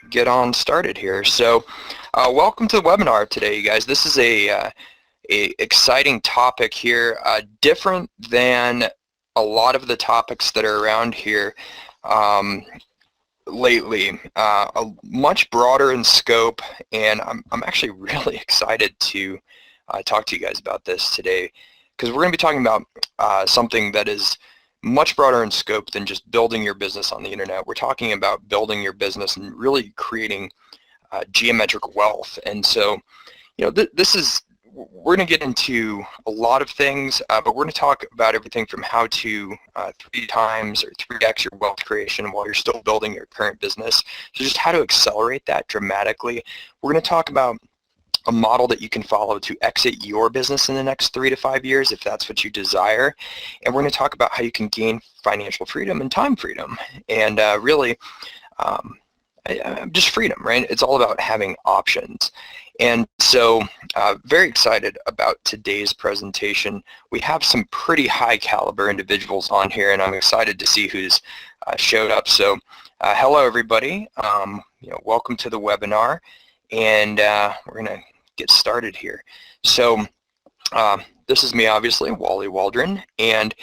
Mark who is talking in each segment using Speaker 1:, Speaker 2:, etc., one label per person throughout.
Speaker 1: get on started here. So welcome to the webinar today, you guys. This is a exciting topic here, different than a lot of the topics that are around here lately, much broader in scope, and I'm actually really excited to talk to you guys about this today, because we're going to be talking about something that is much broader in scope than just building your business on the internet. We're talking about building your business and really creating geometric wealth. And so, you know, we're going to get into a lot of things, but we're going to talk about everything from how to 3 times or 3x your wealth creation while you're still building your current business. So just how to accelerate that dramatically. We're going to talk about a model that you can follow to exit your business in the next 3 to 5 years if that's what you desire. And we're going to talk about how you can gain financial freedom and time freedom, and really just freedom, right? It's all about having options. And so very excited about today's presentation. We have some pretty high caliber individuals on here, and I'm excited to see who's showed up. So hello everybody, welcome to the webinar, and we're gonna get started here. So this is me, obviously, Wally Waldron, and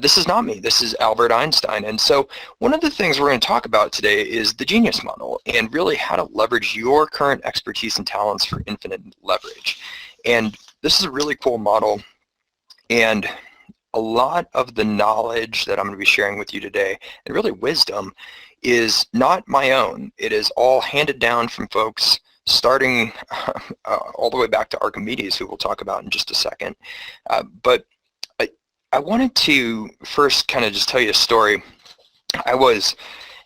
Speaker 1: this is not me, this is Albert Einstein. And so one of the things we're going to talk about today is the genius model, and really how to leverage your current expertise and talents for infinite leverage. And this is a really cool model, and a lot of the knowledge that I'm going to be sharing with you today, and really wisdom, is not my own. It is all handed down from folks starting all the way back to Archimedes, who we'll talk about in just a second. But I wanted to first kind of just tell you a story. I was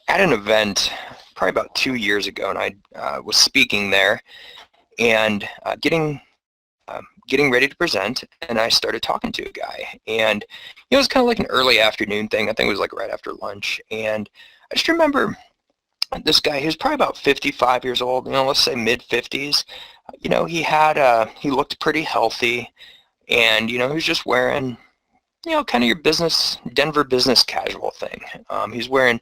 Speaker 1: at an event probably about 2 years ago, and I was speaking there and getting ready to present, and I started talking to a guy. And it was kind of like an early afternoon thing. I think it was like right after lunch. And I just remember this guy, he was probably about 55 years old, let's say mid-50s. He looked pretty healthy, and, he was just wearing, kind of your Denver business casual thing. He's wearing,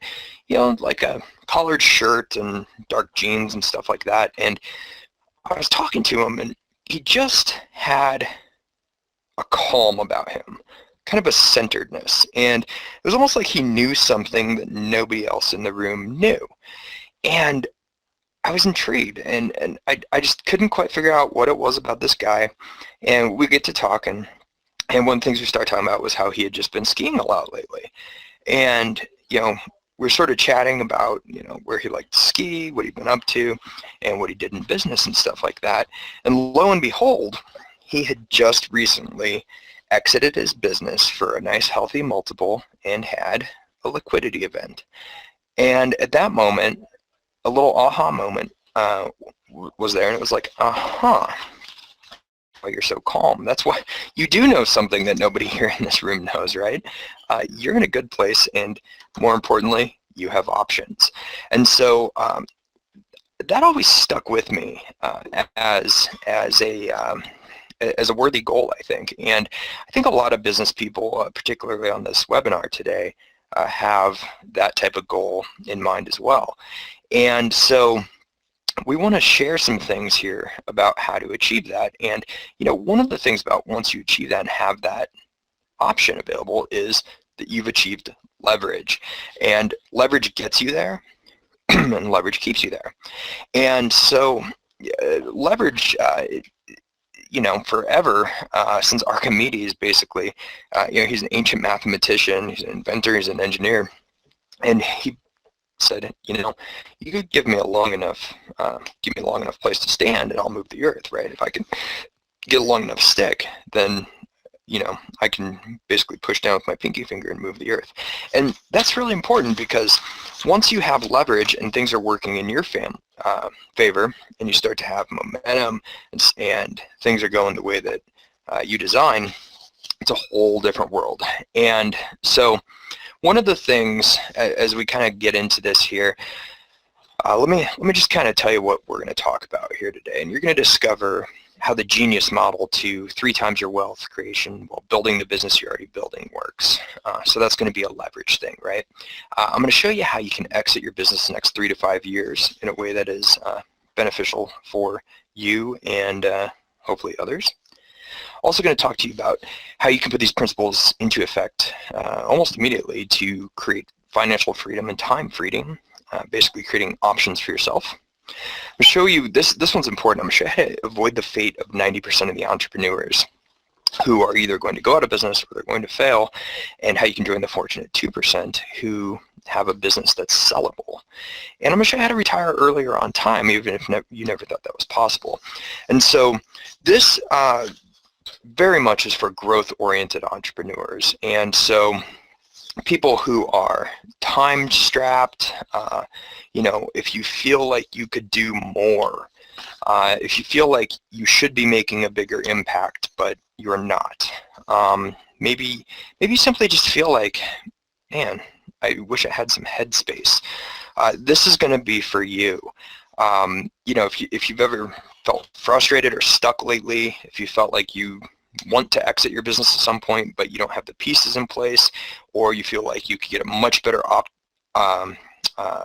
Speaker 1: like a collared shirt and dark jeans and stuff like that. And I was talking to him, and he just had a calm about him, kind of a centeredness, and it was almost like he knew something that nobody else in the room knew. And I was intrigued, and I just couldn't quite figure out what it was about this guy. And we get to talking, and one of the things we started talking about was how he had just been skiing a lot lately. And we're sort of chatting about where he liked to ski, what he'd been up to, and what he did in business and stuff like that. And lo and behold, he had just recently exited his business for a nice healthy multiple and had a liquidity event. And at that moment, a little aha moment was there, and it was like, why you're so calm. That's why you do know something that nobody here in this room knows, right? You're in a good place, and more importantly, you have options. And so that always stuck with me as a worthy goal, I think. And I think a lot of business people, particularly on this webinar today, have that type of goal in mind as well. And so we want to share some things here about how to achieve that. And one of the things about once you achieve that and have that option available is that you've achieved leverage. And leverage gets you there, and leverage keeps you there. And so leverage, forever, since Archimedes, basically, he's an ancient mathematician, he's an inventor, he's an engineer, and he said, you could give me a long enough place to stand, and I'll move the earth, right? If I can get a long enough stick, then I can basically push down with my pinky finger and move the earth. And that's really important, because once you have leverage and things are working in your favor, and you start to have momentum, and things are going the way that you design, it's a whole different world. And so one of the things, as we kind of get into this here, let me just kind of tell you what we're going to talk about here today, and you're going to discover how the genius model to 3 times your wealth creation while building the business you're already building works. So that's going to be a leverage thing, right? I'm going to show you how you can exit your business in the next 3 to 5 years in a way that is beneficial for you and hopefully others. Also going to talk to you about how you can put these principles into effect almost immediately to create financial freedom and time freedom, basically creating options for yourself. I'm going to show you, this one's important, I'm going to show you how to avoid the fate of 90% of the entrepreneurs who are either going to go out of business or they're going to fail, and how you can join the fortunate 2% who have a business that's sellable. And I'm going to show you how to retire earlier on time, even if you never thought that was possible. And so this very much is for growth-oriented entrepreneurs. And so people who are time-strapped, if you feel like you could do more, if you feel like you should be making a bigger impact, but you're not. Maybe you simply just feel like, man, I wish I had some headspace. This is going to be for you. If you've ever felt frustrated or stuck lately, if you felt like you want to exit your business at some point, but you don't have the pieces in place, or you feel like you could get a much better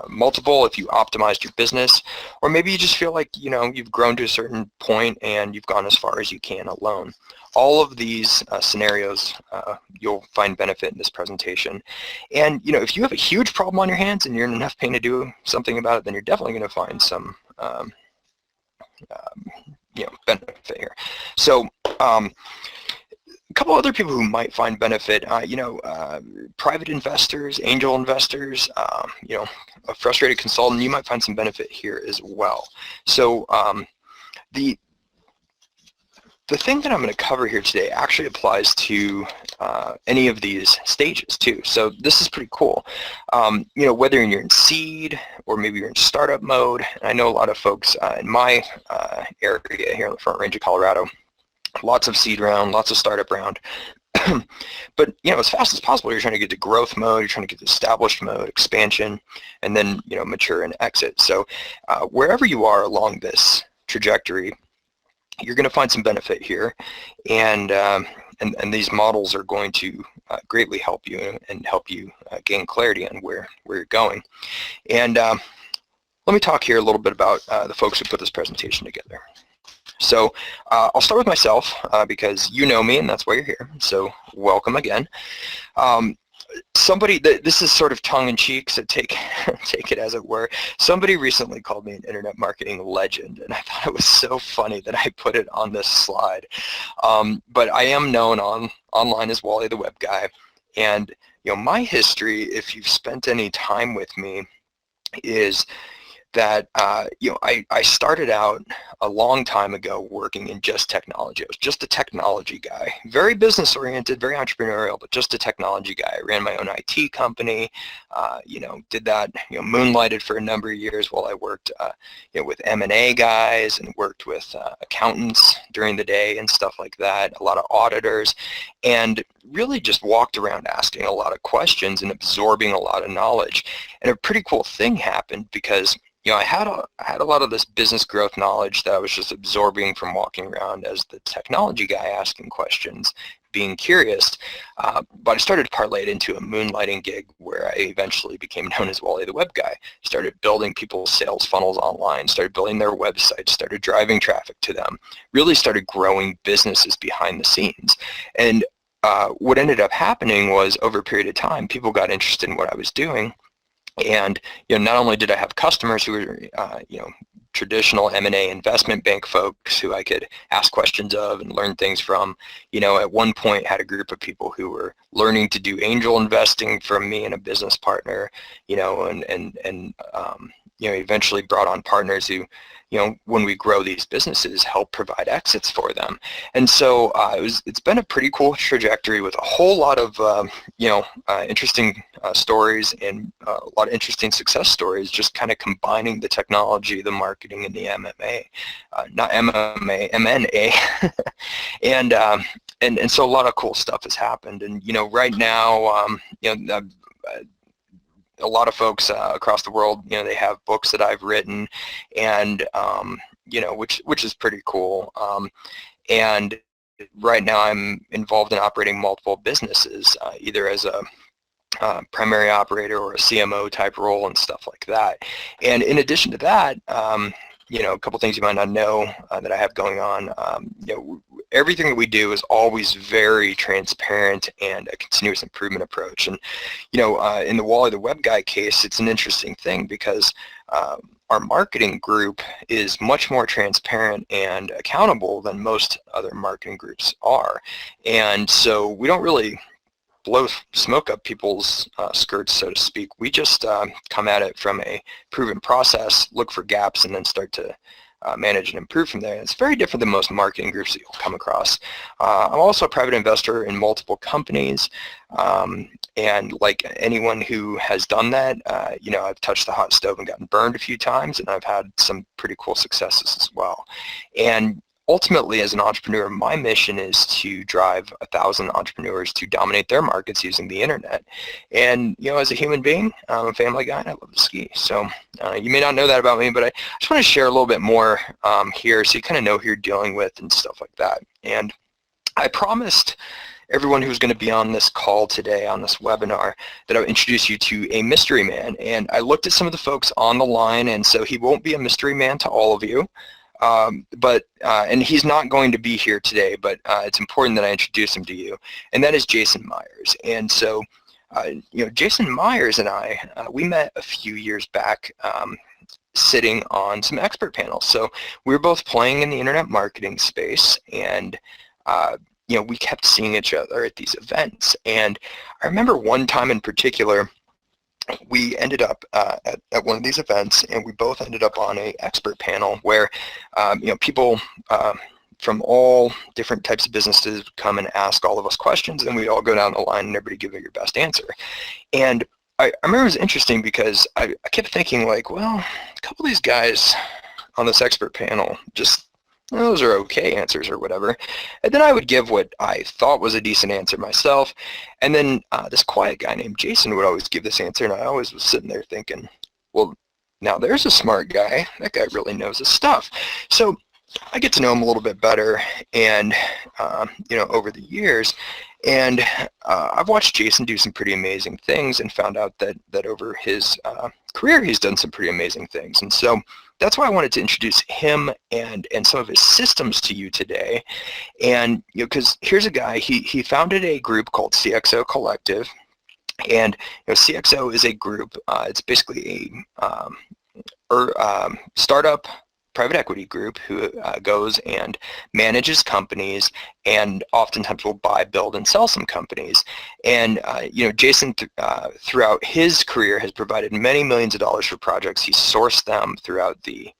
Speaker 1: multiple if you optimized your business, or maybe you just feel like you've grown to a certain point and you've gone as far as you can alone. All of these scenarios you'll find benefit in this presentation. And if you have a huge problem on your hands and you're in enough pain to do something about it, then you're definitely going to find some benefit here. So a couple other people who might find benefit, private investors, angel investors, a frustrated consultant, you might find some benefit here as well. So the thing that I'm going to cover here today actually applies to any of these stages too. So this is pretty cool. Whether you're in seed or maybe you're in startup mode. And I know a lot of folks in my area here in the Front Range of Colorado, lots of seed round, lots of startup round. But as fast as possible, you're trying to get to growth mode, you're trying to get to established mode, expansion, and then mature and exit. So wherever you are along this trajectory, you're going to find some benefit here, and these models are going to greatly help you and help you gain clarity on where you're going. And let me talk here a little bit about the folks who put this presentation together. So I'll start with myself because you know me and that's why you're here. So welcome again. This is sort of tongue-in-cheek, so take it as it were. Somebody recently called me an internet marketing legend, and I thought it was so funny that I put it on this slide. But I am known online as Wally the Web Guy, and my history, if you've spent any time with me, is that I started out a long time ago working in just technology. I was just a technology guy, very business oriented, very entrepreneurial, but just a technology guy. I ran my own IT company, did that, moonlighted for a number of years while I worked with M&A guys and worked with accountants during the day and stuff like that, a lot of auditors, and really just walked around asking a lot of questions and absorbing a lot of knowledge. And a pretty cool thing happened because I had a lot of this business growth knowledge that I was just absorbing from walking around as the technology guy asking questions, being curious, but I started to parlay it into a moonlighting gig where I eventually became known as Wally the Web Guy. Started building people's sales funnels online, started building their websites, started driving traffic to them, really started growing businesses behind the scenes. And what ended up happening was over a period of time, people got interested in what I was doing. And not only did I have customers who were traditional M&A investment bank folks who I could ask questions of and learn things from, at one point had a group of people who were learning to do angel investing from me and a business partner, and eventually brought on partners who, when we grow these businesses, help provide exits for them. And so it's been a pretty cool trajectory with a whole lot of, interesting stories and a lot of interesting success stories, just kind of combining the technology, the marketing, and the MMA, not MMA, M&A. and so a lot of cool stuff has happened. And, right now, a lot of folks across the world, they have books that I've written, and which is pretty cool. And right now I'm involved in operating multiple businesses, either as a primary operator or a CMO type role and stuff like that. And in addition to that, a couple things you might not know that I have going on. Everything that we do is always very transparent and a continuous improvement approach. And in the Wally the Web Guy case, it's an interesting thing because our marketing group is much more transparent and accountable than most other marketing groups are. And so we don't really blow smoke up people's skirts, so to speak. We just come at it from a proven process, look for gaps, and then start to manage and improve from there. It's very different than most marketing groups that you'll come across. I'm also a private investor in multiple companies, and like anyone who has done that, I've touched the hot stove and gotten burned a few times, and I've had some pretty cool successes as well. And ultimately, as an entrepreneur, my mission is to drive 1,000 entrepreneurs to dominate their markets using the internet. And, as a human being, I'm a family guy and I love to ski. So you may not know that about me, but I just want to share a little bit more here so you kind of know who you're dealing with and stuff like that. And I promised everyone who's going to be on this call today, on this webinar, that I'll introduce you to a mystery man. And I looked at some of the folks on the line, and so he won't be a mystery man to all of you. And he's not going to be here today, but it's important that I introduce him to you, and that is Jason Myers. And so, Jason Myers and I, we met a few years back sitting on some expert panels. So we were both playing in the internet marketing space, and we kept seeing each other at these events. And I remember one time in particular, we ended up at one of these events, and we both ended up on an expert panel where people from all different types of businesses come and ask all of us questions, and we'd all go down the line and everybody give it your best answer. And I remember it was interesting because I kept thinking, like, well, a couple of these guys on this expert panel just, those are okay answers or whatever. And then I would give what I thought was a decent answer myself. And then this quiet guy named Jason would always give this answer, and I always was sitting there thinking, well, now there's a smart guy. That guy really knows his stuff. So I get to know him a little bit better, and over the years, and I've watched Jason do some pretty amazing things and found out that over his career he's done some pretty amazing things. And so that's why I wanted to introduce him and some of his systems to you today. And because here's a guy, he founded a group called CXO Collective, and CXO is a group. It's basically a startup private equity group who goes and manages companies, and oftentimes will buy, build, and sell some companies. And Jason, throughout his career, has provided many millions of dollars for projects. He's sourced them throughout the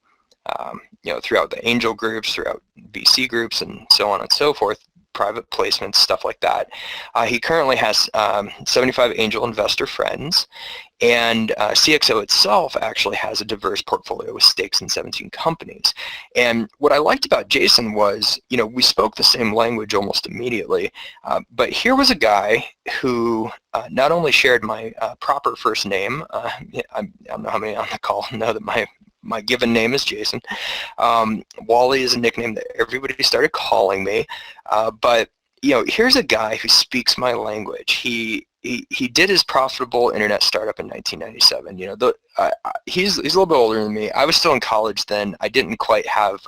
Speaker 1: angel groups, throughout VC groups, and so on and so forth. Private placements, stuff like that. He currently has 75 angel investor friends, and CXO itself actually has a diverse portfolio with stakes in 17 companies. And what I liked about Jason was, we spoke the same language almost immediately, but here was a guy who not only shared my proper first name, I don't know how many on the call know that my given name is Jason. Wally is a nickname that everybody started calling me. But here's a guy who speaks my language. He did his profitable internet startup in 1997. He's a little bit older than me. I was still in college then. I didn't quite have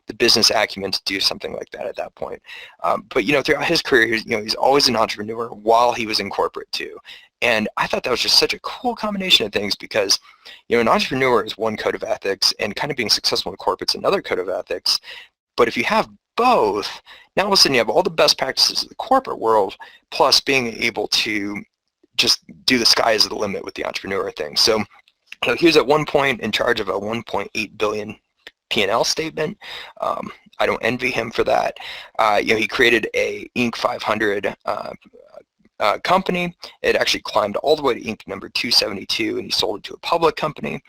Speaker 1: the business acumen to do something like that at that point. But throughout his career, he's always an entrepreneur while he was in corporate too. And I thought that was just such a cool combination of things because, an entrepreneur is one code of ethics, and kind of being successful in corporate is another code of ethics. But if you have both, now all of a sudden you have all the best practices of the corporate world, plus being able to just do the sky is the limit with the entrepreneur thing. So he was at one point in charge of a 1.8 billion P&L statement. I don't envy him for that. He created a Inc. 500 company. It actually climbed all the way to Inc. number 272, and he sold it to a public company.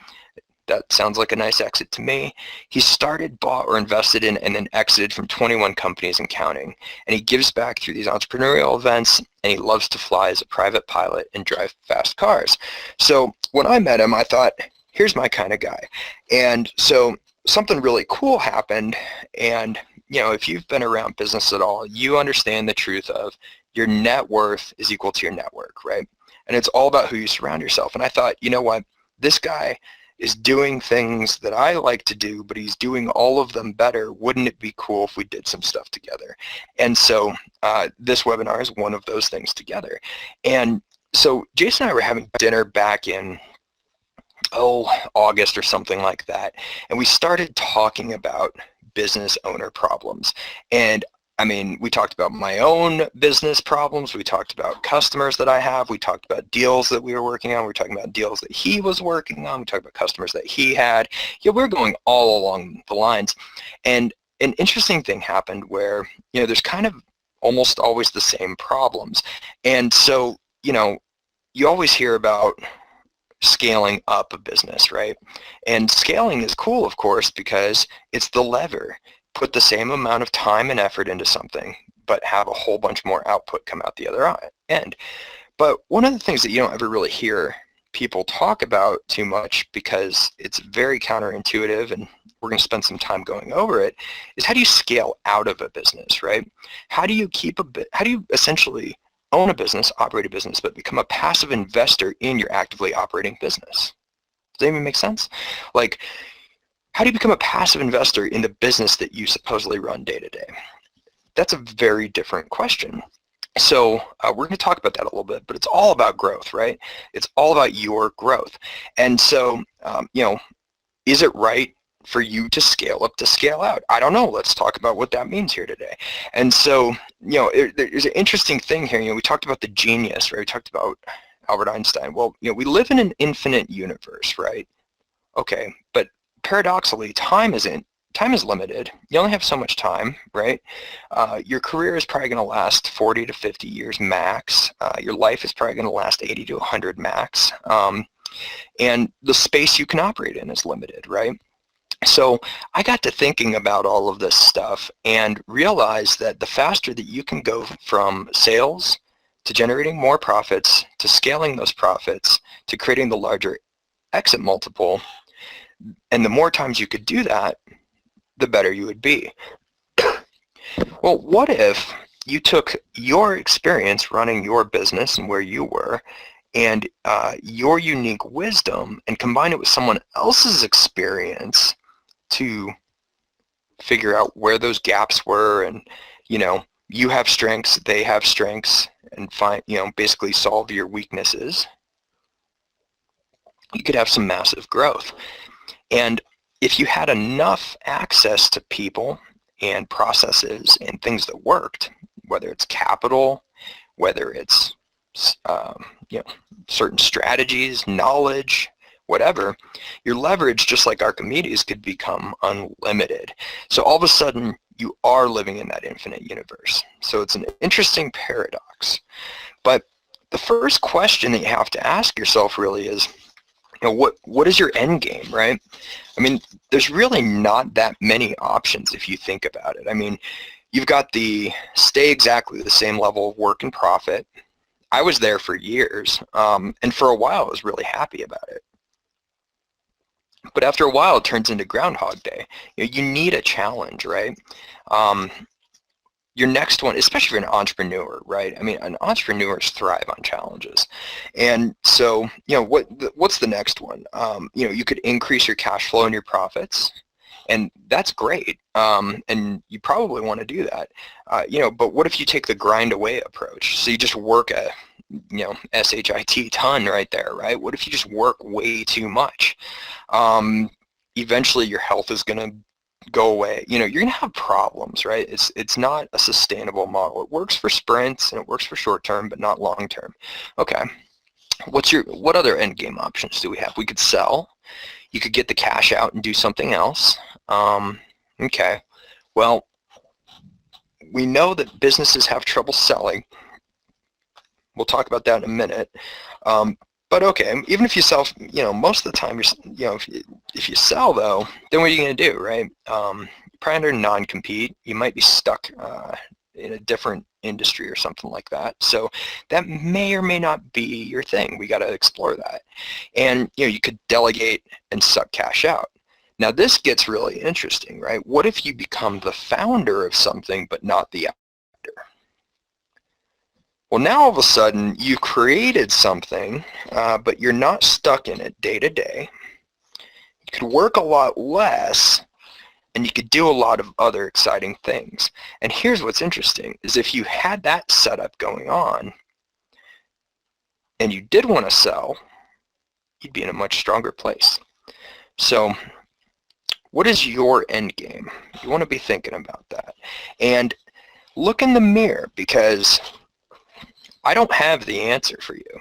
Speaker 1: That sounds like a nice exit to me. He started, bought, or invested in, and then exited from 21 companies and counting. And he gives back through these entrepreneurial events, and he loves to fly as a private pilot and drive fast cars. So when I met him, I thought, here's my kind of guy. And so something really cool happened, and if you've been around business at all, you understand the truth of your net worth is equal to your network, right? And it's all about who you surround yourself. And I thought, you know what, this guy is doing things that I like to do, but he's doing all of them better. Wouldn't it be cool if we did some stuff together? And so this webinar is one of those things together. And so Jason and I were having dinner back in August or something like that, and we started talking about business owner problems. And I mean, we talked about my own business problems, we talked about customers that I have, we talked about deals that we were working on, we were talking about deals that he was working on, we talked about customers that he had. Yeah, we're going all along the lines. And an interesting thing happened where, there's kind of almost always the same problems. And so, you always hear about scaling up a business, right? And scaling is cool, of course, because it's the lever. Put the same amount of time and effort into something, but have a whole bunch more output come out the other end. But one of the things that you don't ever really hear people talk about too much, because it's very counterintuitive, and we're going to spend some time going over it, is how do you scale out of a business, right? How do you essentially own a business, operate a business, but become a passive investor in your actively operating business? Does that even make sense? Like, how do you become a passive investor in the business that you supposedly run day to day? That's a very different question. So we're going to talk about that a little bit, but it's all about growth, right? It's all about your growth. And so, is it right for you to scale up to scale out? I don't know. Let's talk about what that means here today. And so, there's an interesting thing here. We talked about the genius, right? We talked about Albert Einstein. Well, we live in an infinite universe, right? Okay, but paradoxically, time is limited. You only have so much time, right? Your career is probably going to last 40 to 50 years max. Your life is probably going to last 80 to 100 max. And the space you can operate in is limited, right? So I got to thinking about all of this stuff and realized that the faster that you can go from sales to generating more profits, to scaling those profits, to creating the larger exit multiple, and the more times you could do that, the better you would be. Well, what if you took your experience running your business and where you were, and your unique wisdom, and combined it with someone else's experience to figure out where those gaps were, and you have strengths, they have strengths, and find basically solve your weaknesses? You could have some massive growth. And if you had enough access to people and processes and things that worked, whether it's capital, whether it's certain strategies, knowledge, whatever, your leverage, just like Archimedes, could become unlimited. So all of a sudden, you are living in that infinite universe. So it's an interesting paradox. But the first question that you have to ask yourself really is, what is your end game, right? I mean, there's really not that many options if you think about it. I mean, you've got the stay exactly the same level of work and profit. I was there for years, and for a while I was really happy about it. But after a while, it turns into Groundhog Day. You need a challenge, right? Your next one, especially if you're an entrepreneur, right? I mean, entrepreneurs thrive on challenges. And so, what's the next one? You could increase your cash flow and your profits, and that's great. And you probably want to do that. But what if you take the grind away approach? So you just work a, SHIT ton right there, right? What if you just work way too much? Eventually your health is going to go away. You're going to have problems, right? It's not a sustainable model. It works for sprints and it works for short term, but not long term. Okay. What other end game options do we have? We could sell. You could get the cash out and do something else. Okay. Well, we know that businesses have trouble selling. We'll talk about that in a minute. But okay, even if you sell, most of the time, if you sell though, then what are you going to do, right? You're probably under non-compete. You might be stuck in a different industry or something like that. So that may or may not be your thing. We got to explore that. And you could delegate and suck cash out. Now this gets really interesting, right? What if you become the founder of something but not the actor? Well, now all of a sudden you've created something, but you're not stuck in it day to day. You could work a lot less, and you could do a lot of other exciting things. And here's what's interesting, is if you had that setup going on, and you did want to sell, you'd be in a much stronger place. So what is your end game? You want to be thinking about that. And look in the mirror, because I don't have the answer for you.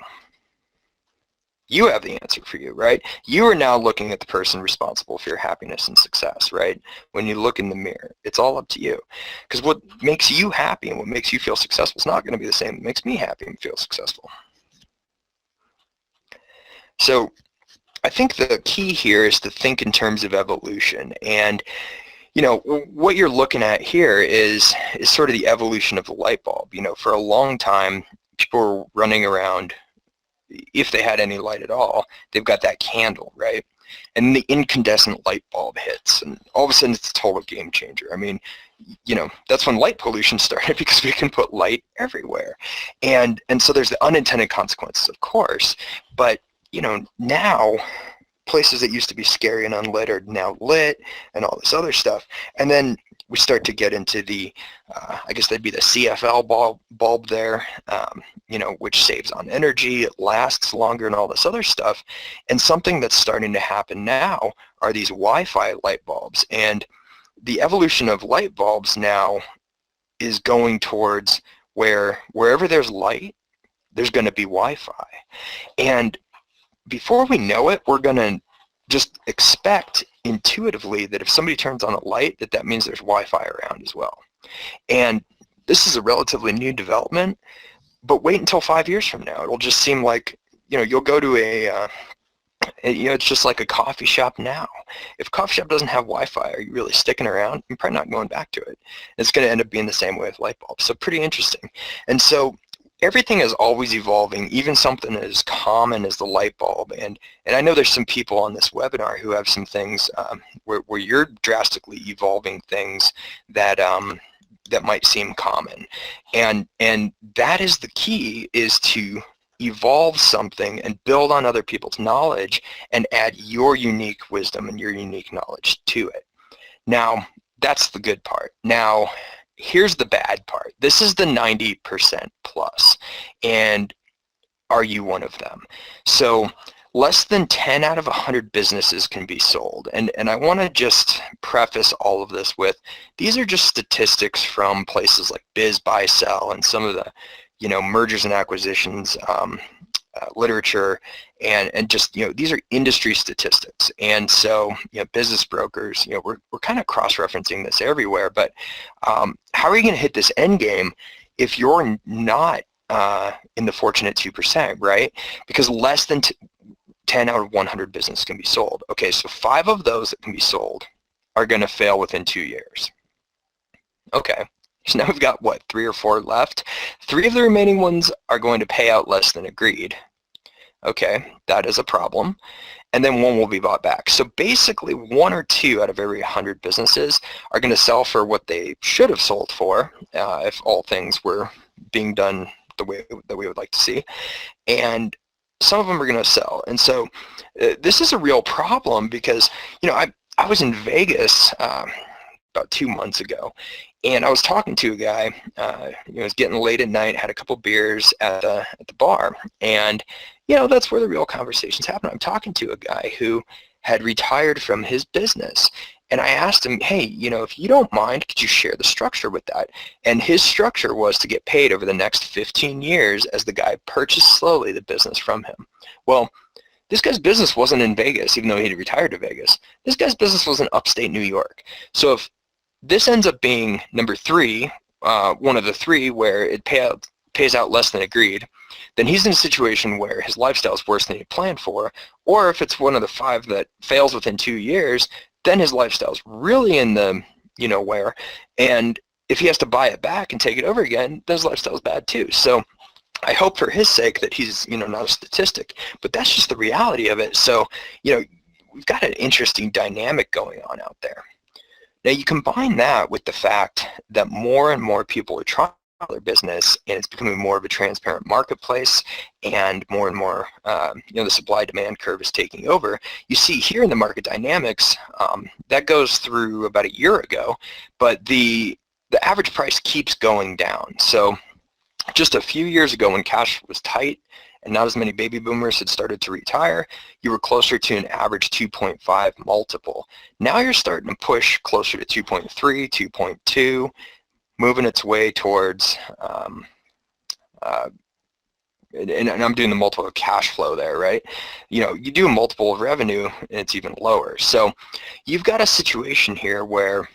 Speaker 1: You have the answer for you, right? You are now looking at the person responsible for your happiness and success, right? When you look in the mirror, it's all up to you. Because what makes you happy and what makes you feel successful is not going to be the same that makes me happy and feel successful. So I think the key here is to think in terms of evolution. And you know, what you're looking at here is sort of the evolution of the light bulb. You know, for a long time, people were running around, if they had any light at all, they've got that candle, right? And the incandescent light bulb hits, and all of a sudden it's a total game changer. I mean, you know, that's when light pollution started, because we can put light everywhere. And so there's the unintended consequences, of course, but, you know, now places that used to be scary and unlit are now lit and all this other stuff. And then we start to get into the, I guess that'd be the CFL bulb there, you know, which saves on energy, it lasts longer and all this other stuff. And something that's starting to happen now are these Wi-Fi light bulbs. And the evolution of light bulbs now is going towards wherever there's light, there's going to be Wi-Fi. And before we know it, we're going to just expect intuitively that if somebody turns on a light, that means there's Wi-Fi around as well. And this is a relatively new development, but wait until 5 years from now. It'll just seem like, you know, you'll go to you know, it's just like a coffee shop now. If a coffee shop doesn't have Wi-Fi, are you really sticking around? You're probably not going back to it. It's going to end up being the same way with light bulbs. So pretty interesting. And so everything is always evolving, even something as common as the light bulb. And I know there's some people on this webinar who have some things where you're drastically evolving things that that might seem common. And that is the key, is to evolve something and build on other people's knowledge and add your unique wisdom and your unique knowledge to it. Now, that's the good part. Now, here's the bad part. This is the 90% plus. And are you one of them? So less than 10 out of 100 businesses can be sold. And I want to just preface all of this with, these are just statistics from places like Biz, Buy, Sell, and some of the, you know, mergers and acquisitions literature, and just, you know, these are industry statistics. And so, you know, business brokers, you know, we're kind of cross-referencing this everywhere, but how are you going to hit this end game if you're not in the fortunate 2%, right? Because less than 10 out of 100 business can be sold. Okay, so 5 of those that can be sold are going to fail within 2 years. Okay. So now we've got, what, 3 or 4 left? 3 of the remaining ones are going to pay out less than agreed. Okay, that is a problem. And then 1 will be bought back. So basically 1 or 2 out of every 100 businesses are going to sell for what they should have sold for if all things were being done the way that we would like to see. And some of them are going to sell. And so this is a real problem, because, you know, I was in Vegas about 2 months ago, and I was talking to a guy, you know, it was getting late at night, had a couple beers at the bar, and, you know, that's where the real conversations happen. I'm talking to a guy who had retired from his business, and I asked him, hey, you know, if you don't mind, could you share the structure with that? And his structure was to get paid over the next 15 years as the guy purchased slowly the business from him. Well, this guy's business wasn't in Vegas, even though he had retired to Vegas. This guy's business was in upstate New York. So if this ends up being number 3, one of the 3 where it pays out less than agreed, then he's in a situation where his lifestyle is worse than he planned for. Or if it's one of the 5 that fails within 2 years, then his lifestyle is really in the, you know, where. And if he has to buy it back and take it over again, then his lifestyle is bad too. So I hope for his sake that he's, you know, not a statistic, but that's just the reality of it. So, you know, we've got an interesting dynamic going on out there. Now you combine that with the fact that more and more people are trying their business, and it's becoming more of a transparent marketplace, and more, the supply-demand curve is taking over. You see here in the market dynamics, that goes through about a year ago, but the average price keeps going down. So just a few years ago when cash was tight and not as many baby boomers had started to retire, you were closer to an average 2.5 multiple. Now you're starting to push closer to 2.3, 2.2, moving its way towards, and I'm doing the multiple of cash flow there, right? You do a multiple of revenue and it's even lower. So you've got a situation here where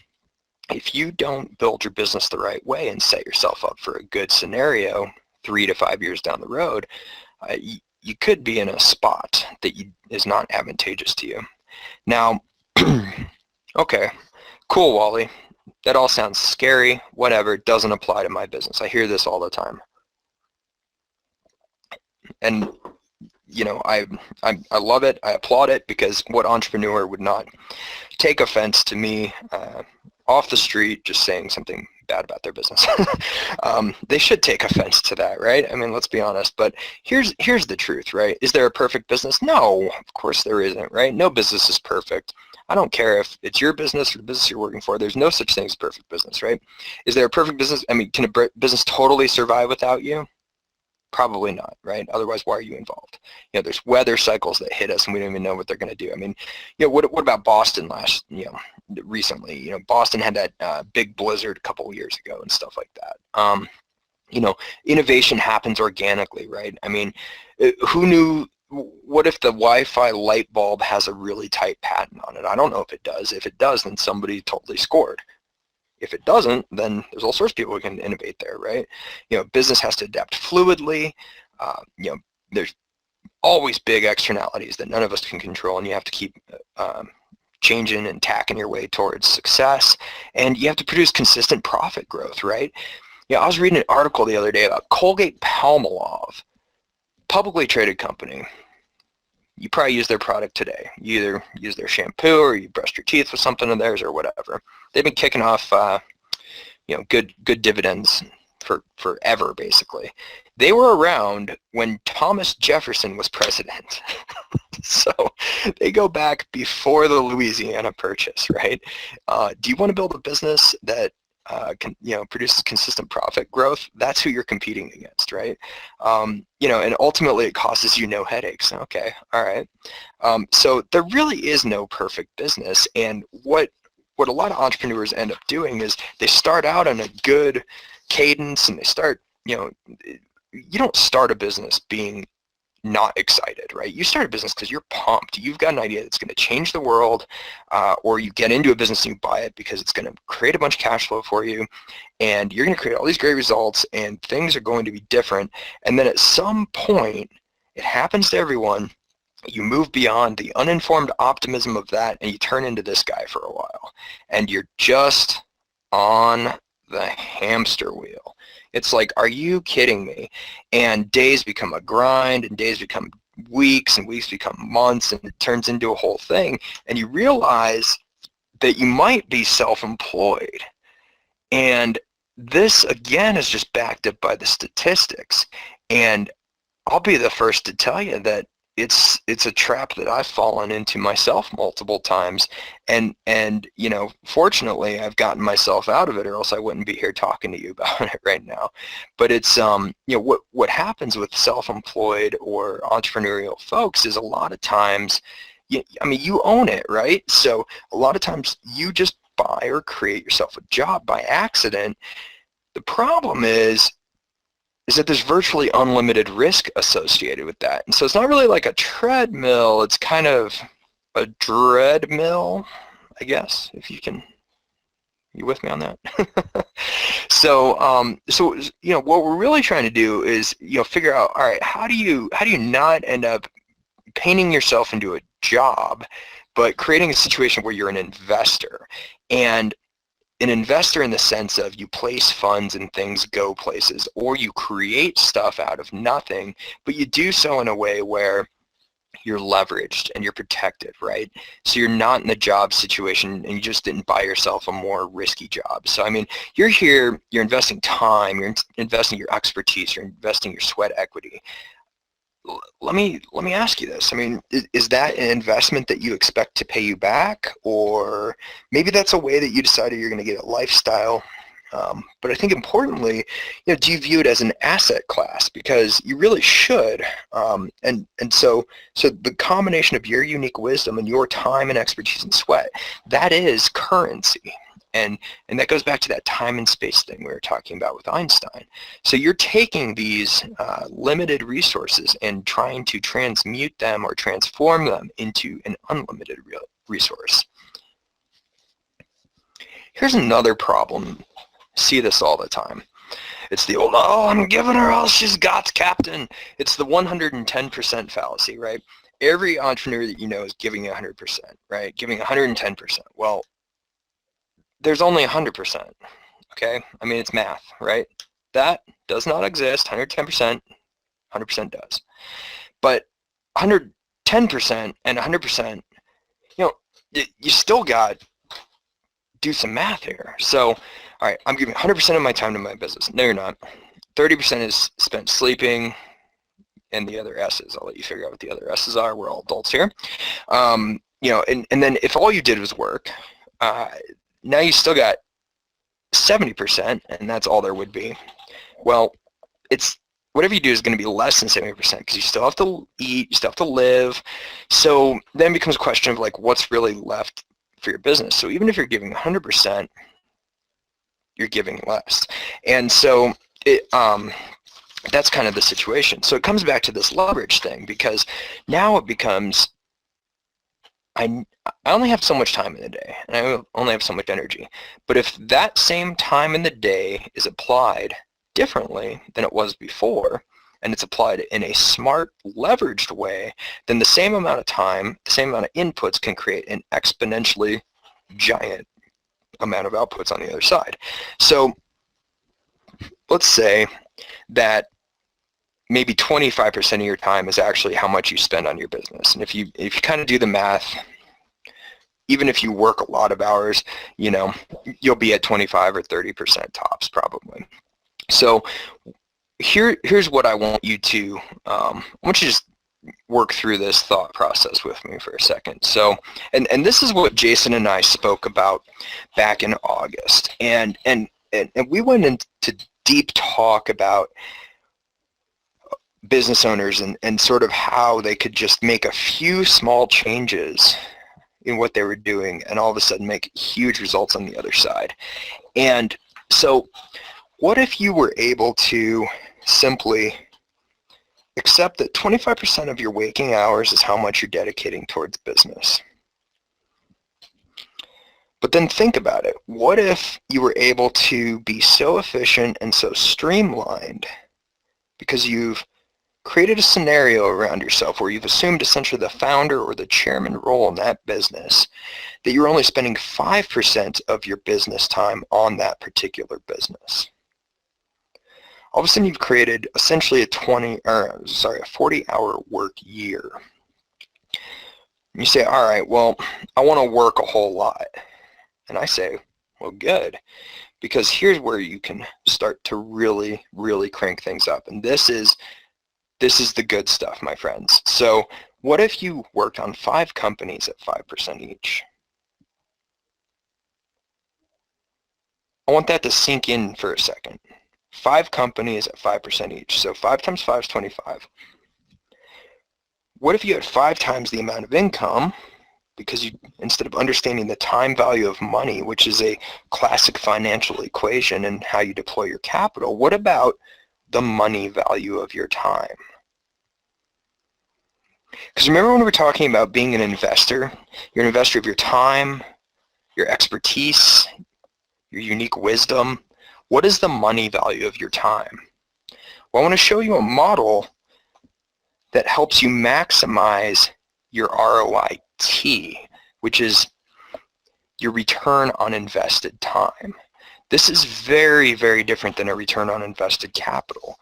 Speaker 1: if you don't build your business the right way and set yourself up for a good scenario 3 to 5 years down the road, you could be in a spot that is not advantageous to you. Now, okay, cool, Wally. That all sounds scary, whatever, doesn't apply to my business. I hear this all the time. And, I love it, I applaud it, because what entrepreneur would not take offense to me off the street just saying something bad about their business? They should take offense to that, right? I mean, let's be honest. But here's the truth, right? Is there a perfect business? No, of course there isn't, right? No business is perfect. I don't care if it's your business or the business you're working for. There's no such thing as perfect business, right? Is there a perfect business? I mean, can a business totally survive without you? Probably not, right? Otherwise, why are you involved? There's weather cycles that hit us and we don't even know what they're going to do. I mean, what about Boston recently? Boston had that big blizzard a couple of years ago and stuff like that. Innovation happens organically, right? I mean, who knew? What if the Wi-Fi light bulb has a really tight patent on it? I don't know if it does. If it does, then somebody totally scored. If it doesn't, then there's all sorts of people who can innovate there, right? Business has to adapt fluidly. There's always big externalities that none of us can control, and you have to keep changing and tacking your way towards success. And you have to produce consistent profit growth, right? I was reading an article the other day about Colgate-Palmolive, publicly traded company. You probably use their product today. You either use their shampoo or you brush your teeth with something of theirs or whatever. They've been kicking off, good dividends for forever, basically. They were around when Thomas Jefferson was president. So they go back before the Louisiana Purchase, right? Do you want to build a business that produces consistent profit growth? That's who you're competing against, right? And ultimately it causes you no headaches. Okay, all right. So there really is no perfect business, and what a lot of entrepreneurs end up doing is they start out on a good cadence, and they start, you don't start a business being not excited, right? You start a business because you're pumped. You've got an idea that's going to change the world, or you get into a business and you buy it because it's going to create a bunch of cash flow for you, and you're going to create all these great results, and things are going to be different. And then at some point, it happens to everyone, you move beyond the uninformed optimism of that, and you turn into this guy for a while, and you're just on the hamster wheel. It's like, are you kidding me? And days become a grind, and days become weeks, and weeks become months, and it turns into a whole thing. And you realize that you might be self-employed. And this, again, is just backed up by the statistics. And I'll be the first to tell you that it's a trap that I've fallen into myself multiple times, and fortunately I've gotten myself out of it, or else I wouldn't be here talking to you about it right now. But it's what happens with self-employed or entrepreneurial folks is a lot of times, you own it, right? So a lot of times you just buy or create yourself a job by accident. The problem is that there's virtually unlimited risk associated with that. And so it's not really like a treadmill, it's kind of a dreadmill, I guess, if you with me on that? So what we're really trying to do is, figure out, all right, how do you not end up painting yourself into a job, but creating a situation where you're an investor. And an investor in the sense of you place funds and things go places, or you create stuff out of nothing, but you do so in a way where you're leveraged and you're protected, right? So you're not in the job situation and you just didn't buy yourself a more risky job. So I mean, you're here, you're investing time, you're investing your expertise, you're investing your sweat equity. Let me ask you this. I mean, is that an investment that you expect to pay you back, or maybe that's a way that you decided you're going to get a lifestyle? But I think importantly, do you view it as an asset class? Because you really should. So the combination of your unique wisdom and your time and expertise and sweat, that is currency. And that goes back to that time and space thing we were talking about with Einstein. So you're taking these limited resources and trying to transmute them or transform them into an unlimited resource. Here's another problem. See this all the time. It's the old, oh, I'm giving her all she's got, Captain. It's the 110% fallacy, right? Every entrepreneur that you know is giving 100%, right? Giving 110%. Well, there's only 100%, okay? I mean, it's math, right? That does not exist. 110%, 100% does. But 110% and 100%, you still got do some math here. So, all right, I'm giving 100% of my time to my business. No, you're not. 30% is spent sleeping, and the other S's. I'll let you figure out what the other S's are. We're all adults here. And then if all you did was work, now you still got 70%, and that's all there would be. Well, it's whatever you do is going to be less than 70% because you still have to eat, you still have to live. So then it becomes a question of like what's really left for your business. So even if you're giving 100%, you're giving less. And so that's kind of the situation. So it comes back to this leverage thing, because now it becomes I only have so much time in the day, and I only have so much energy. But if that same time in the day is applied differently than it was before, and it's applied in a smart, leveraged way, then the same amount of time, the same amount of inputs can create an exponentially giant amount of outputs on the other side. So let's say that maybe 25% of your time is actually how much you spend on your business. And if you kind of do the math, even if you work a lot of hours, you'll be at 25 or 30% tops probably. So here's what I want you to, I want you to just work through this thought process with me for a second. So, and this is what Jason and I spoke about back in August. And we went into deep talk about business owners and sort of how they could just make a few small changes in what they were doing and all of a sudden make huge results on the other side. And so what if you were able to simply accept that 25% of your waking hours is how much you're dedicating towards business? But then think about it. What if you were able to be so efficient and so streamlined because you've created a scenario around yourself where you've assumed essentially the founder or the chairman role in that business, that you're only spending 5% of your business time on that particular business? All of a sudden you've created essentially a 40-hour work year. You say, all right, well, I want to work a whole lot. And I say, well, good, because here's where you can start to really, really crank things up. And this is the good stuff, my friends. So what if you worked on 5 companies at 5% each? I want that to sink in for a second. 5 companies at 5% each. So 5 times 5 is 25. What if you had 5 times the amount of income, because you, instead of understanding the time value of money, which is a classic financial equation and how you deploy your capital, what about the money value of your time? Because remember when we were talking about being an investor? You're an investor of your time, your expertise, your unique wisdom. What is the money value of your time? Well, I want to show you a model that helps you maximize your ROIT, which is your return on invested time. This is very, very different than a return on invested capital.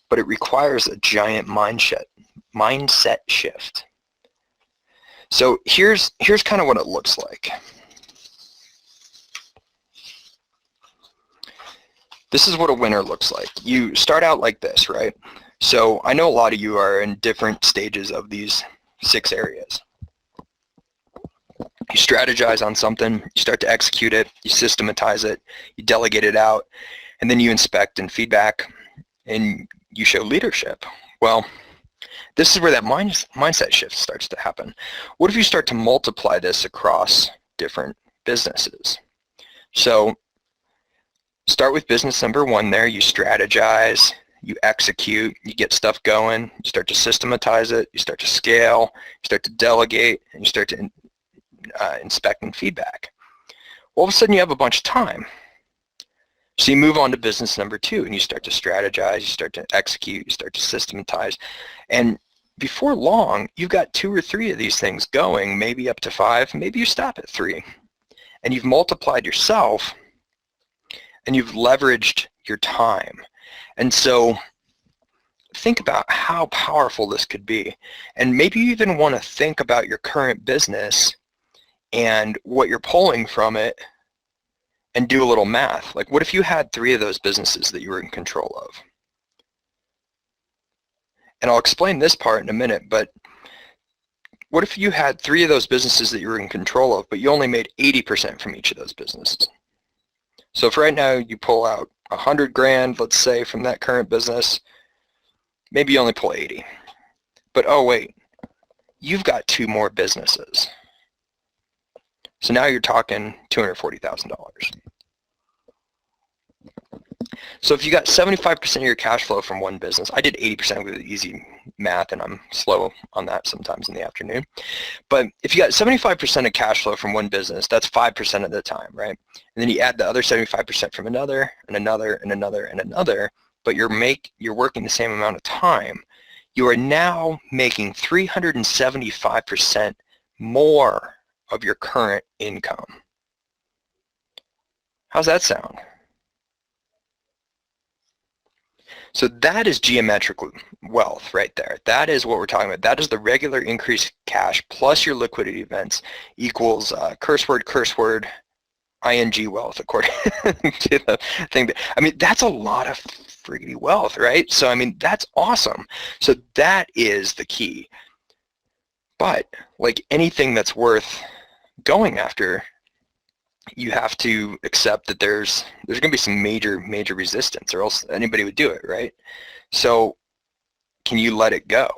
Speaker 1: but it requires a giant mindset shift. So here's kind of what it looks like. This is what a winner looks like. You start out like this, right? So I know a lot of you are in different stages of these 6 areas. You strategize on something, you start to execute it, you systematize it, you delegate it out, and then you inspect and feedback, and you show leadership. Well, this is where that mindset shift starts to happen. What if you start to multiply this across different businesses? So start with business number 1 there. You strategize, you execute, you get stuff going, you start to systematize it, you start to scale, you start to delegate, and you start to inspect and feedback. All of a sudden you have a bunch of time. So you move on to business number 2 and you start to strategize, you start to execute, you start to systematize. And before long, you've got 2 or 3 of these things going, maybe up to 5, maybe you stop at 3. And you've multiplied yourself and you've leveraged your time. And so think about how powerful this could be. And maybe you even want to think about your current business and what you're pulling from it and do a little math. Like, what if you had 3 of those businesses that you were in control of? And I'll explain this part in a minute, but what if you had 3 of those businesses that you were in control of, but you only made 80% from each of those businesses? So if right now you pull out 100 grand, let's say, from that current business, maybe you only pull 80. But oh wait, you've got 2 more businesses. So now you're talking $240,000. So if you got 75% of your cash flow from one business, I did 80% with easy math, and I'm slow on that sometimes in the afternoon. But if you got 75% of cash flow from one business, that's 5% of the time, right? And then you add the other 75% from another, and another, and another, and another, but you're working the same amount of time. You are now making 375% more of your current income. How's that sound? So that is geometric wealth right there. That is what we're talking about. That is the regular increased cash plus your liquidity events equals curse word, ing wealth, according to the thing. I mean, that's a lot of friggity wealth, right? So, I mean, that's awesome. So that is the key. But like anything that's worth going after, you have to accept that there's going to be some major resistance, or else anybody would do it, right? So can you let it go?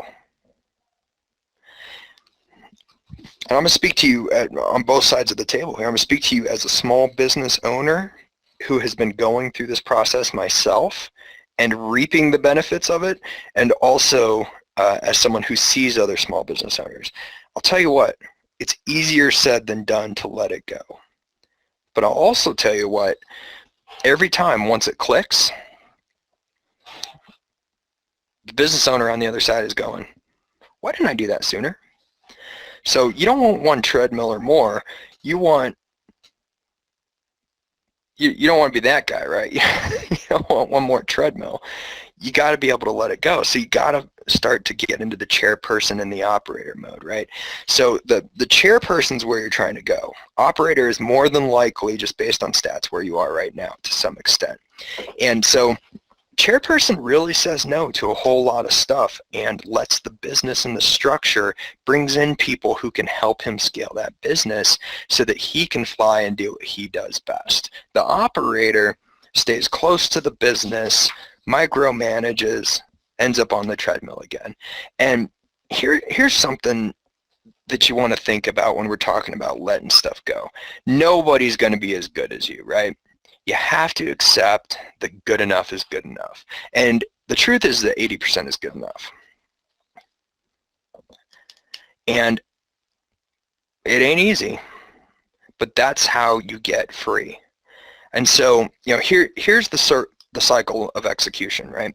Speaker 1: And I'm going to speak to you on both sides of the table here. I'm going to speak to you as a small business owner who has been going through this process myself and reaping the benefits of it, and also as someone who sees other small business owners. I'll tell you what, it's easier said than done to let it go. But I'll also tell you what, every time once it clicks, the business owner on the other side is going, why didn't I do that sooner? So you don't want one treadmill or more. You want, you don't want to be that guy, right? You don't want one more treadmill. You got to be able to let it go. So you got to start to get into the chairperson and the operator mode, right? So the chairperson's where you're trying to go. Operator is more than likely, just based on stats, where you are right now to some extent. And so chairperson really says no to a whole lot of stuff and lets the business and the structure, brings in people who can help him scale that business so that he can fly and do what he does best. The operator stays close to the business, micromanages, ends up on the treadmill again. And here's something that you want to think about when we're talking about letting stuff go. Nobody's going to be as good as you, right? You have to accept that good enough is good enough. And the truth is that 80% is good enough. And it ain't easy, but that's how you get free. And so, you know, here's the cycle of execution, right?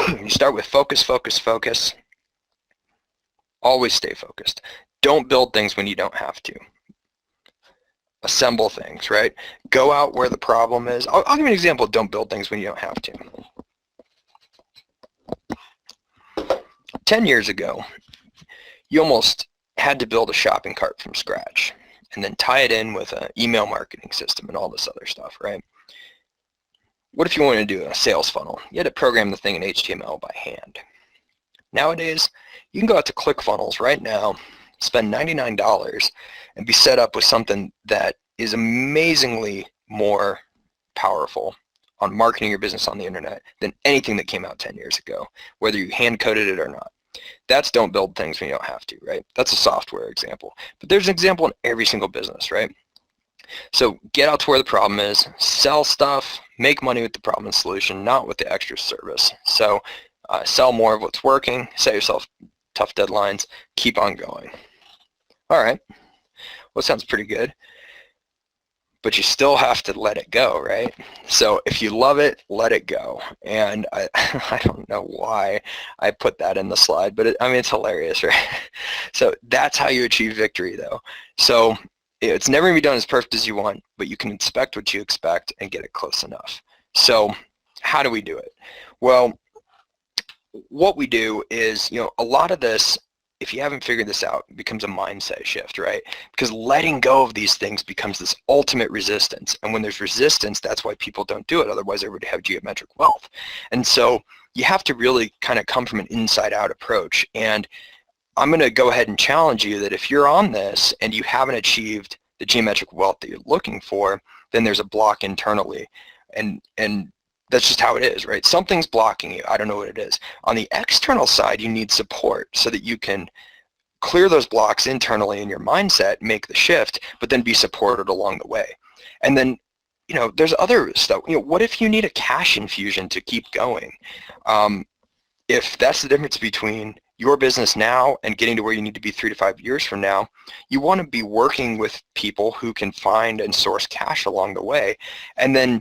Speaker 1: You start with focus, focus, focus. Always stay focused. Don't build things when you don't have to. Assemble things, right? Go out where the problem is. I'll give you an example of don't build things when you don't have to. 10 years ago, you almost had to build a shopping cart from scratch and then tie it in with an email marketing system and all this other stuff, right? What if you wanted to do a sales funnel? You had to program the thing in HTML by hand. Nowadays, you can go out to ClickFunnels right now, spend $99, and be set up with something that is amazingly more powerful on marketing your business on the internet than anything that came out 10 years ago, whether you hand-coded it or not. That's don't build things when you don't have to, right? That's a software example. But there's an example in every single business, right? So get out to where the problem is, sell stuff, make money with the problem and solution, not with the extra service. So sell more of what's working, set yourself tough deadlines, keep on going. All right, well, it sounds pretty good. But you still have to let it go, right? So if you love it, let it go. And I don't know why I put that in the slide, but I mean, it's hilarious, right? So that's how you achieve victory, though. So it's never going to be done as perfect as you want, but you can inspect what you expect and get it close enough. So how do we do it? Well, what we do is, a lot of this, if you haven't figured this out, it becomes a mindset shift, right? Because letting go of these things becomes this ultimate resistance. And when there's resistance, that's why people don't do it. Otherwise, everybody have geometric wealth. And so you have to really kind of come from an inside-out approach. And I'm going to go ahead and challenge you that if you're on this and you haven't achieved the geometric wealth that you're looking for, then there's a block internally. And that's just how it is, right? Something's blocking you. I don't know what it is. On the external side, you need support so that you can clear those blocks internally in your mindset, make the shift, but then be supported along the way. And then, there's other stuff. What if you need a cash infusion to keep going? If that's the difference between your business now and getting to where you need to be 3 to 5 years from now, you want to be working with people who can find and source cash along the way. And then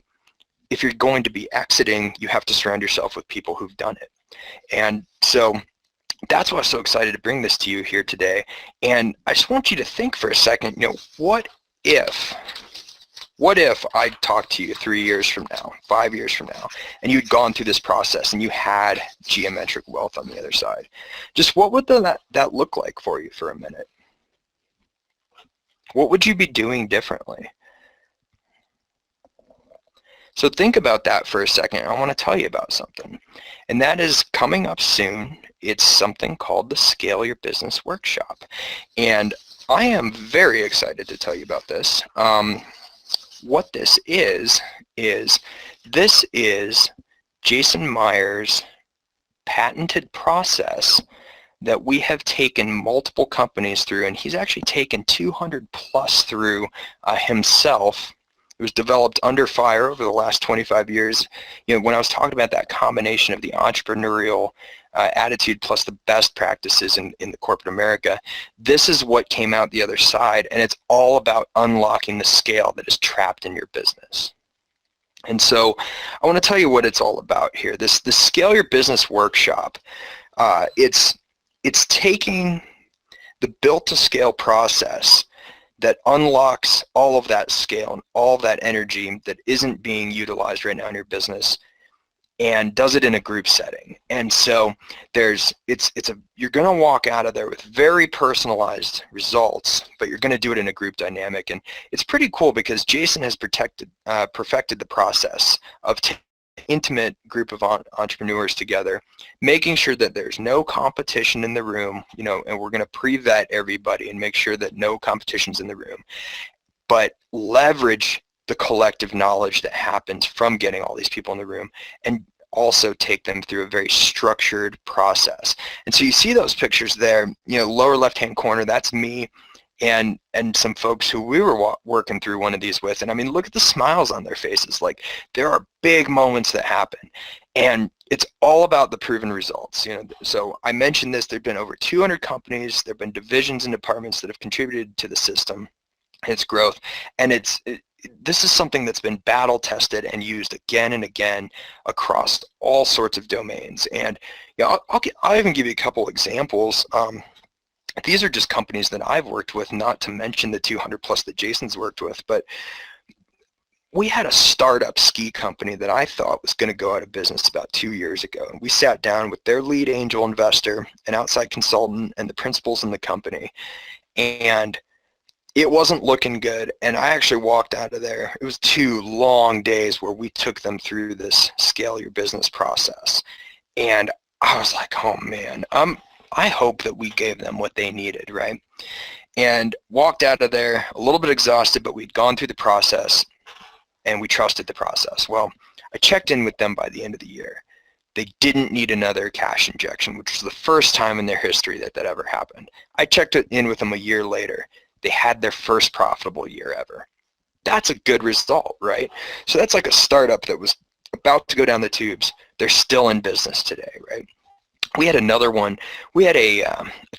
Speaker 1: if you're going to be exiting, you have to surround yourself with people who've done it. And so that's why I'm so excited to bring this to you here today. And I just want you to think for a second, what if I talked to you 3 years from now, 5 years from now, and you'd gone through this process and you had geometric wealth on the other side? Just what would that look like for you for a minute? What would you be doing differently? So think about that for a second. I want to tell you about something, and that is coming up soon. It's something called the Scale Your Business Workshop, and I am very excited to tell you about this. What this is Jason Meyer's patented process that we have taken multiple companies through, and he's actually taken 200 plus through himself. It was developed under fire over the last 25 years. When I was talking about that combination of the entrepreneurial attitude plus the best practices in the corporate America, this is what came out the other side, and it's all about unlocking the scale that is trapped in your business. And so I want to tell you what it's all about here. This Scale Your Business Workshop, it's taking the built to scale process that unlocks all of that scale and all of that energy that isn't being utilized right now in your business, and does it in a group setting. And so you're going to walk out of there with very personalized results, but you're going to do it in a group dynamic. And it's pretty cool because Jason has perfected the process of intimate group of entrepreneurs together, making sure that there's no competition in the room, and we're going to pre-vet everybody and make sure that no competition's in the room, but leverage the collective knowledge that happens from getting all these people in the room and also take them through a very structured process. And so you see those pictures there, lower left-hand corner, that's me and some folks who we were working through one of these with. And I mean, look at the smiles on their faces. Like, there are big moments that happen, and it's all about the proven results. So I mentioned this, there've been over 200 companies, there've been divisions and departments that have contributed to the system, its growth, and this is something that's been battle tested and used again and again across all sorts of domains. And I'll even give you a couple examples. These are just companies that I've worked with, not to mention the 200 plus that Jason's worked with. But we had a startup ski company that I thought was going to go out of business about 2 years ago. And we sat down with their lead angel investor, an outside consultant, and the principals in the company. And it wasn't looking good. And I actually walked out of there. It was 2 long days where we took them through this scale your business process. And I was like, oh man, I hope that we gave them what they needed, right? And walked out of there a little bit exhausted, but we'd gone through the process and we trusted the process. Well, I checked in with them by the end of the year. They didn't need another cash injection, which was the first time in their history that that ever happened. I checked in with them a year later. They had their first profitable year ever. That's a good result, right? So that's like a startup that was about to go down the tubes. They're still in business today, right? We had another one. We had a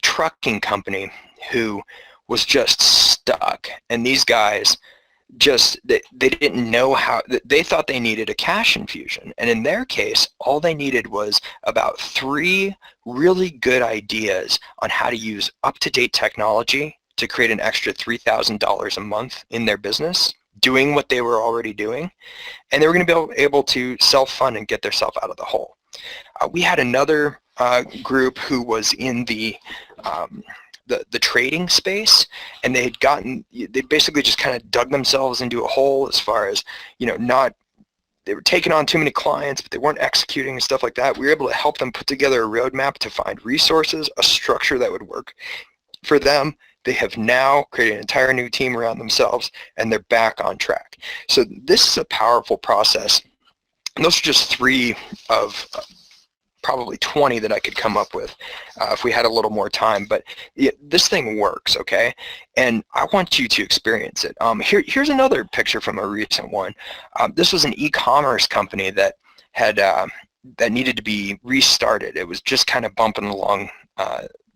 Speaker 1: trucking company who was just stuck, and these guys just they didn't know how. They thought they needed a cash infusion, and in their case all they needed was about 3 really good ideas on how to use up-to-date technology to create an extra $3,000 a month in their business, doing what they were already doing, and they were going to be able to self-fund and get themselves out of the hole. We had another group who was in the trading space, and they basically just kind of dug themselves into a hole as far as, they were taking on too many clients, but they weren't executing and stuff like that. We were able to help them put together a roadmap to find resources, a structure that would work for them. They have now created an entire new team around themselves, and they're back on track. So this is a powerful process. And those are just 3 of probably 20 that I could come up with if we had a little more time. But this thing works, okay? And I want you to experience it. Here's another picture from a recent one. This was an e-commerce company that had that needed to be restarted. It was just kind of bumping along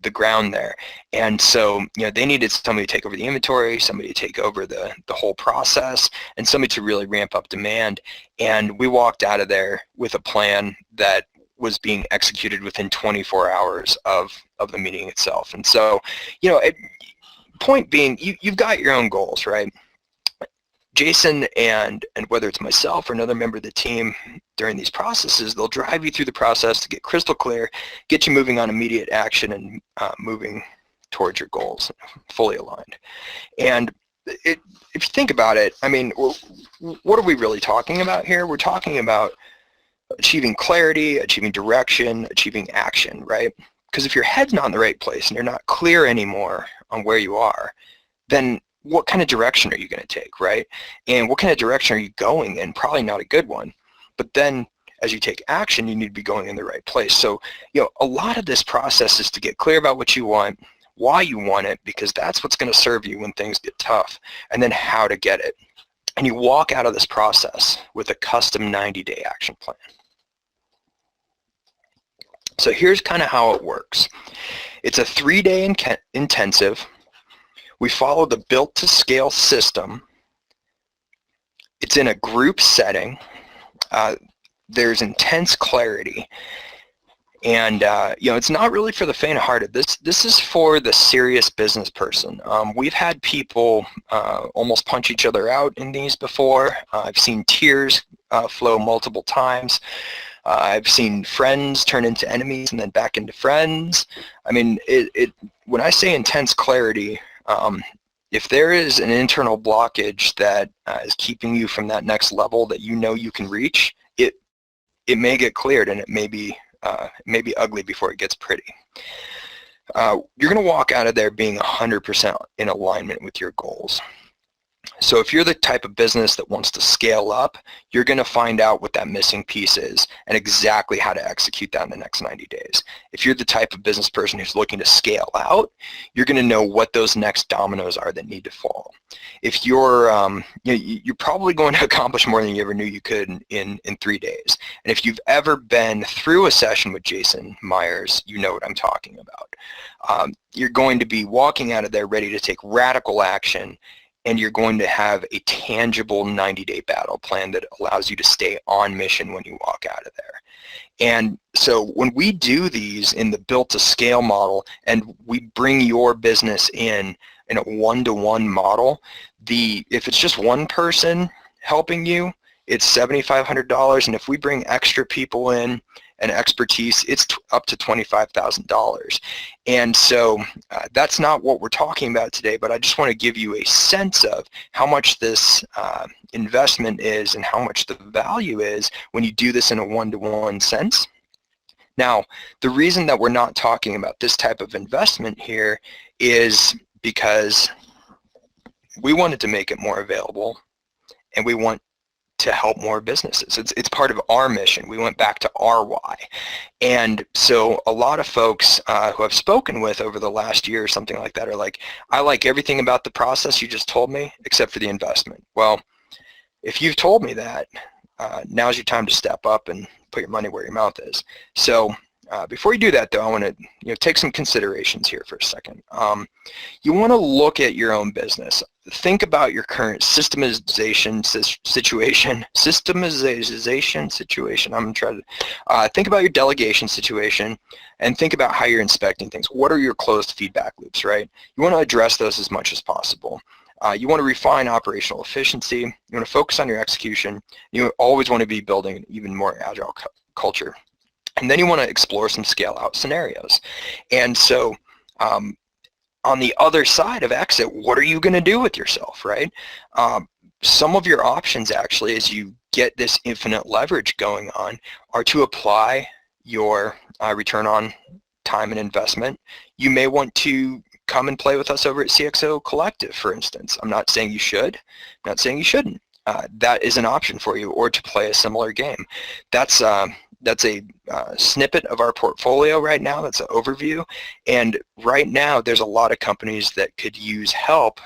Speaker 1: the ground there, and so they needed somebody to take over the inventory, somebody to take over the whole process, and somebody to really ramp up demand. And we walked out of there with a plan that was being executed within 24 hours of the meeting itself. And so, point being, you've got your own goals, right? Jason and whether it's myself or another member of the team during these processes, they'll drive you through the process to get crystal clear, get you moving on immediate action and moving towards your goals, fully aligned. And if you think about it, I mean, what are we really talking about here? We're talking about achieving clarity, achieving direction, achieving action, right? Because if your head's not in the right place and you're not clear anymore on where you are, then what kind of direction are you going to take, right? And what kind of direction are you going in? Probably not a good one. But then as you take action, you need to be going in the right place. So, a lot of this process is to get clear about what you want, why you want it, because that's what's going to serve you when things get tough, and then how to get it. And you walk out of this process with a custom 90-day action plan. So here's kind of how it works. It's a 3-day intensive. We follow the Built to Scale system. It's in a group setting. There's intense clarity. And it's not really for the faint-hearted. This is for the serious business person. We've had people almost punch each other out in these before. I've seen tears flow multiple times. I've seen friends turn into enemies and then back into friends. I mean, when I say intense clarity, if there is an internal blockage that is keeping you from that next level that you can reach, it may get cleared, and it may be ugly before it gets pretty. You're going to walk out of there being 100% in alignment with your goals. So if you're the type of business that wants to scale up, you're going to find out what that missing piece is and exactly how to execute that in the next 90 days. If you're the type of business person who's looking to scale out, you're going to know what those next dominoes are that need to fall. If you're you're probably going to accomplish more than you ever knew you could in 3 days. And if you've ever been through a session with Jason Myers, you know what I'm talking about. You're going to be walking out of there ready to take radical action, and you're going to have a tangible 90-day battle plan that allows you to stay on mission when you walk out of there. And so when we do these in the Built to Scale model, and we bring your business in a one-to-one model, if it's just one person, helping you, it's $7,500, and if we bring extra people in and expertise, it's up to $25,000. And so that's not what we're talking about today, but I just want to give you a sense of how much this investment is and how much the value is when you do this in a one-to-one sense. Now, the reason that we're not talking about this type of investment here is because we wanted to make it more available, and we want to help more businesses. It's part of our mission. We went back to our why. And so a lot of folks who I've spoken with over the last year or something like that are like, I like everything about the process you just told me except for the investment. Well, if you've told me that, now's your time to step up and put your money where your mouth is. So before you do that, though, I want to take some considerations here for a second. You want to look at your own business. Think about your current systemization situation. I'm trying to think about your delegation situation, and think about how you're inspecting things. What are your closed feedback loops, right? You want to address those as much as possible. You want to refine operational efficiency. You want to focus on your execution. You always want to be building an even more agile culture. And then you want to explore some scale-out scenarios. And so on the other side of exit, what are you going to do with yourself, right? Some of your options, actually, as you get this infinite leverage going on, are to apply your return on time and investment. You may want to come and play with us over at CXO Collective, for instance. I'm not saying you should. I'm not saying you shouldn't. That is an option for you, or to play a similar game. That's a snippet of our portfolio right now. That's an overview. And right now, there's a lot of companies that could use help,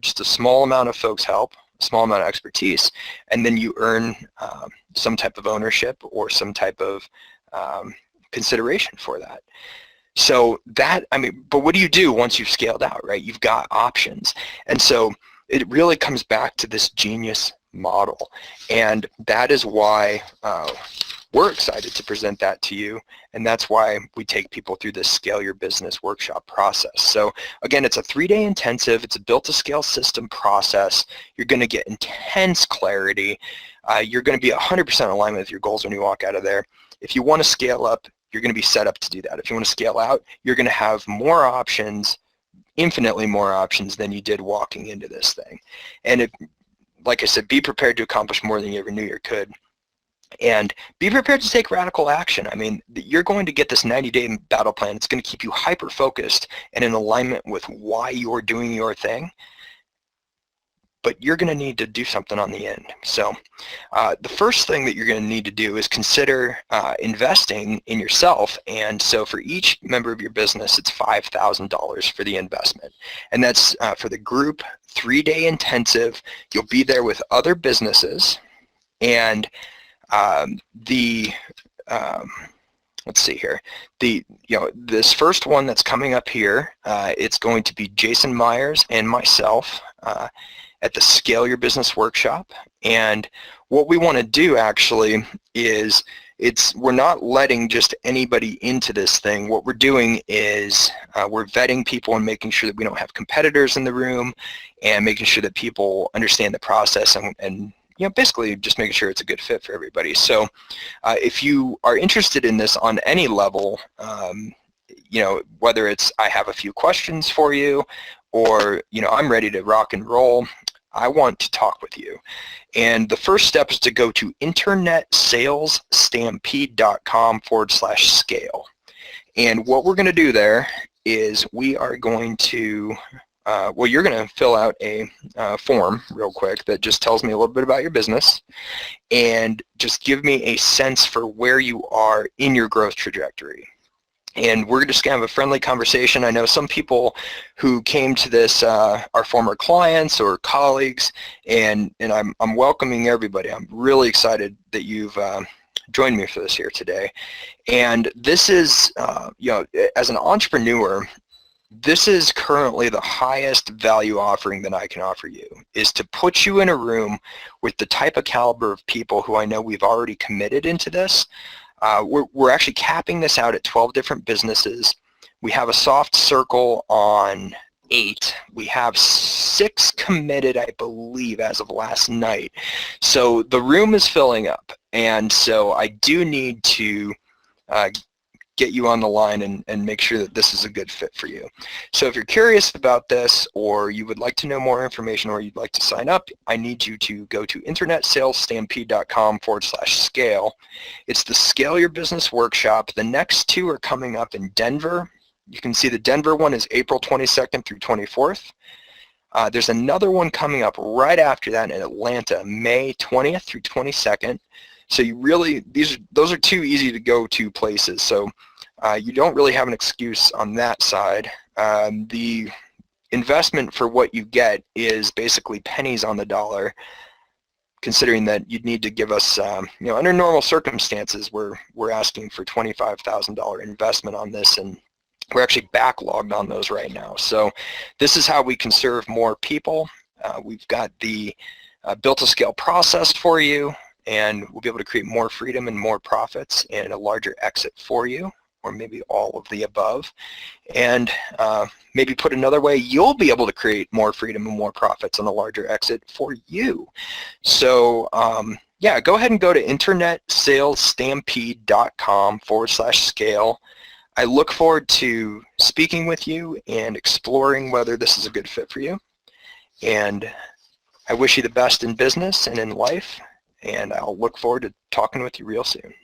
Speaker 1: just a small amount of folks help, a small amount of expertise, and then you earn some type of ownership or some type of consideration for that. So that, but what do you do once you've scaled out, right? You've got options. And so it really comes back to this genius model. And that is why we're excited to present that to you, and that's why we take people through this Scale Your Business workshop process. So again, it's a 3-day intensive. It's a built-to-scale system process. You're going to get intense clarity. You're going to be 100% alignment with your goals when you walk out of there. If you want to scale up, you're going to be set up to do that. If you want to scale out, you're going to have more options, infinitely more options than you did walking into this thing. And like I said, be prepared to accomplish more than you ever knew you could. And be prepared to take radical action. You're going to get this 90-day battle plan. It's going to keep you hyper-focused and in alignment with why you're doing your thing. But you're going to need to do something on the end. So the first thing that you're going to need to do is consider investing in yourself. And so for each member of your business, it's $5,000 for the investment. And that's for the group 3-day intensive. You'll be there with other businesses. And let's see here. This first one that's coming up here, it's going to be Jason Myers and myself at the Scale Your Business Workshop. And what we want to do actually is we're not letting just anybody into this thing. What we're doing is we're vetting people and making sure that we don't have competitors in the room, and making sure that people understand the process, and basically just making sure it's a good fit for everybody. So if you are interested in this on any level, whether it's I have a few questions for you, or I'm ready to rock and roll, I want to talk with you. And the first step is to go to internetsalesstampede.com/scale. And what we're going to do there is we are going to you're going to fill out a form real quick that just tells me a little bit about your business and just give me a sense for where you are in your growth trajectory. And we're just going to have a friendly conversation. I know some people who came to this are former clients or colleagues, and I'm welcoming everybody. I'm really excited that you've joined me for this here today. And this is, as an entrepreneur, this is currently the highest value offering that I can offer you, is to put you in a room with the type of caliber of people who I know we've already committed into this. We're actually capping this out at 12 different businesses. We have a soft circle on 8. We have 6 committed, I believe, as of last night. So the room is filling up, and so I do need to get you on the line and make sure that this is a good fit for you. So if you're curious about this, or you would like to know more information, or you'd like to sign up, I need you to go to internetsalesstampede.com/scale. It's the Scale Your Business Workshop. The next 2 are coming up in Denver. You can see the Denver one is April 22nd through 24th. There's another one coming up right after that in Atlanta, May 20th through 22nd. So you really, those are 2 easy to go to places. So you don't really have an excuse on that side. The investment for what you get is basically pennies on the dollar, considering that you'd need to give us, under normal circumstances, we're asking for $25,000 investment on this, and we're actually backlogged on those right now. So this is how we can serve more people. We've got the built-to-scale process for you, and we'll be able to create more freedom and more profits and a larger exit for you, or maybe all of the above. And maybe put another way, you'll be able to create more freedom and more profits and a larger exit for you. So yeah, go ahead and go to internetsalesstampede.com/scale. I look forward to speaking with you and exploring whether this is a good fit for you. And I wish you the best in business and in life, and I'll look forward to talking with you real soon.